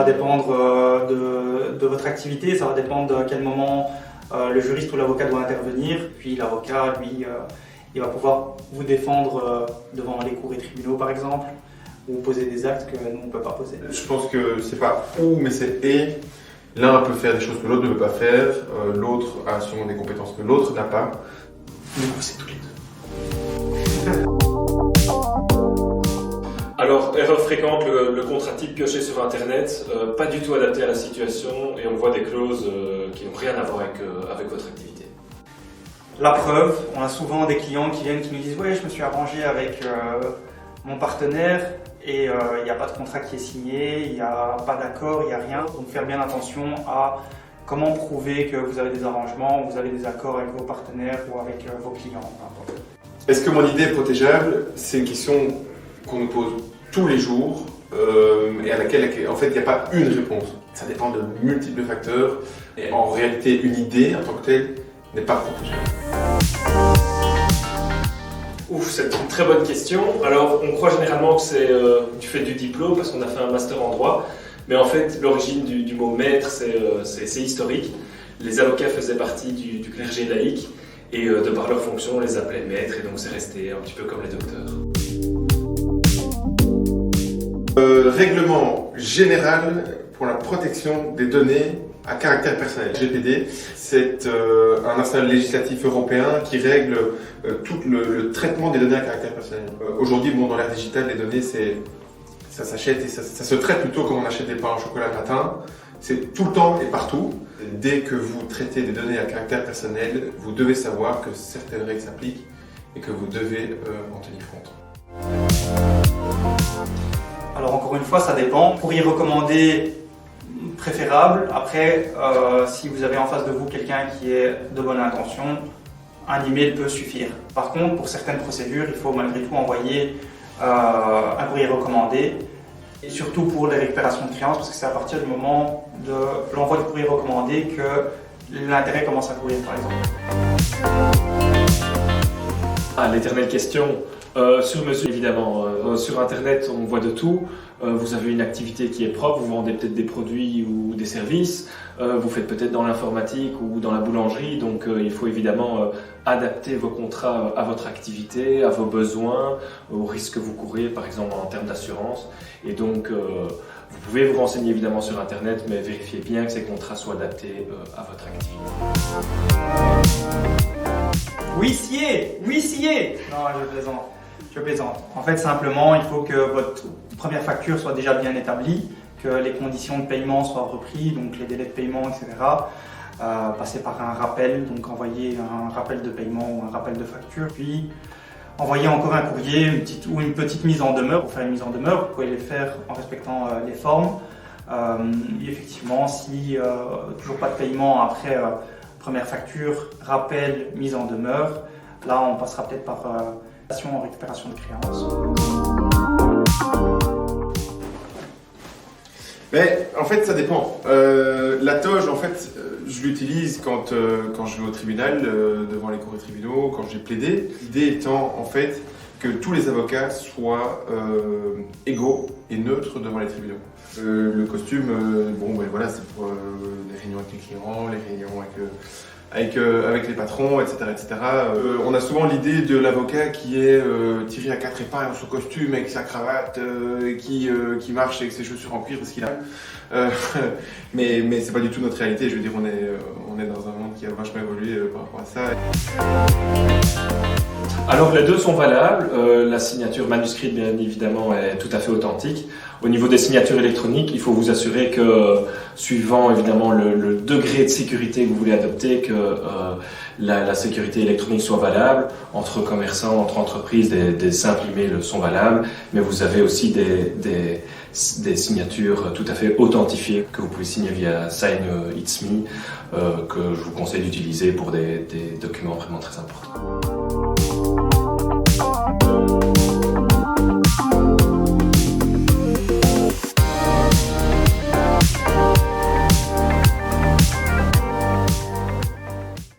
dépendre de votre activité, ça va dépendre de quel moment le juriste ou l'avocat doit intervenir. Puis l'avocat, lui, il va pouvoir vous défendre devant les cours et tribunaux par exemple, ou poser des actes que nous on ne peut pas poser. Je pense que c'est pas ou, mais c'est et. L'un peut faire des choses que l'autre ne peut pas faire, l'autre a sûrement des compétences que l'autre n'a pas. Du coup, c'est tous les deux. Alors, erreur fréquente, le contrat type pioché sur Internet, pas du tout adapté à la situation et on voit des clauses qui n'ont rien à voir avec votre activité. La preuve, on a souvent des clients qui viennent qui nous disent « Ouais, je me suis arrangé avec mon partenaire et il n'y a pas de contrat qui est signé, il n'y a pas d'accord, il n'y a rien. » Donc faire bien attention à comment prouver que vous avez des arrangements, vous avez des accords avec vos partenaires ou avec vos clients. Est-ce que mon idée est protégeable? C'est une question qu'on nous pose tous les jours et à laquelle en fait il n'y a pas une réponse. Ça dépend de multiples facteurs et en réalité une idée en tant que telle n'est pas protégeable. Ouf, c'est une très bonne question. Alors, on croit généralement que c'est du fait du diplôme, parce qu'on a fait un master en droit, mais en fait, l'origine du mot maître, c'est historique. Les avocats faisaient partie du clergé laïque, et de par leur fonction, on les appelait maîtres, et donc c'est resté un petit peu comme les docteurs. Règlement général pour la protection des données à caractère personnel. GPD, c'est un instrument législatif européen qui règle tout le traitement des données à caractère personnel. Aujourd'hui, bon, dans l'ère digitale, les données, ça s'achète et ça se traite plutôt comme on achète des pains au chocolat le matin. C'est tout le temps et partout. Dès que vous traitez des données à caractère personnel, vous devez savoir que certaines règles s'appliquent et que vous devez en tenir compte. Alors encore une fois, ça dépend. Pour y recommander, préférable. Après, si vous avez en face de vous quelqu'un qui est de bonne intention, un email peut suffire. Par contre, pour certaines procédures, il faut malgré tout envoyer un courrier recommandé. Et surtout pour les récupérations de créances, parce que c'est à partir du moment de l'envoi du courrier recommandé que l'intérêt commence à courir, par exemple. Ah, l'éternelle question. Sur mesure, évidemment. Sur Internet, on voit de tout. Vous avez une activité qui est propre, vous vendez peut-être des produits ou des services, vous faites peut-être dans l'informatique ou dans la boulangerie, donc il faut évidemment adapter vos contrats à votre activité, à vos besoins, aux risques que vous courez, par exemple en termes d'assurance. Et donc, vous pouvez vous renseigner évidemment sur Internet, mais vérifiez bien que ces contrats soient adaptés à votre activité. Huissier! Non, je plaisante. En fait, simplement, il faut que votre première facture soit déjà bien établie, que les conditions de paiement soient reprises, donc les délais de paiement, etc. Passer par un rappel, donc envoyer un rappel de paiement ou un rappel de facture, puis envoyer encore un courrier une petite mise en demeure. Pour faire une mise en demeure, vous pouvez les faire en respectant les formes. Effectivement, si toujours pas de paiement après première facture, rappel, mise en demeure, là on passera peut-être par en récupération de créances. Mais en fait, ça dépend. La toge, en fait, je l'utilise quand je vais au tribunal, devant les cours et tribunaux, quand j'ai plaidé. L'idée étant, en fait, que tous les avocats soient égaux et neutres devant les tribunaux. Le costume, bon, ben voilà, c'est pour les réunions avec les clients, les réunions avec les patrons, etc. etc. On a souvent l'idée de l'avocat qui est tiré à quatre épingles dans son costume, avec sa cravate, qui marche avec ses chaussures en cuir parce qu'il a... mais c'est pas du tout notre réalité, je veux dire, on est dans un monde qui a vachement évolué par rapport à ça. Alors les deux sont valables, la signature manuscrite bien évidemment est tout à fait authentique. Au niveau des signatures électroniques, il faut vous assurer que, suivant évidemment le degré de sécurité que vous voulez adopter, que la sécurité électronique soit valable. Entre commerçants, entre entreprises, des simples emails sont valables, mais vous avez aussi des signatures tout à fait authentifiées que vous pouvez signer via Sign It's Me, que je vous conseille d'utiliser pour des documents vraiment très importants.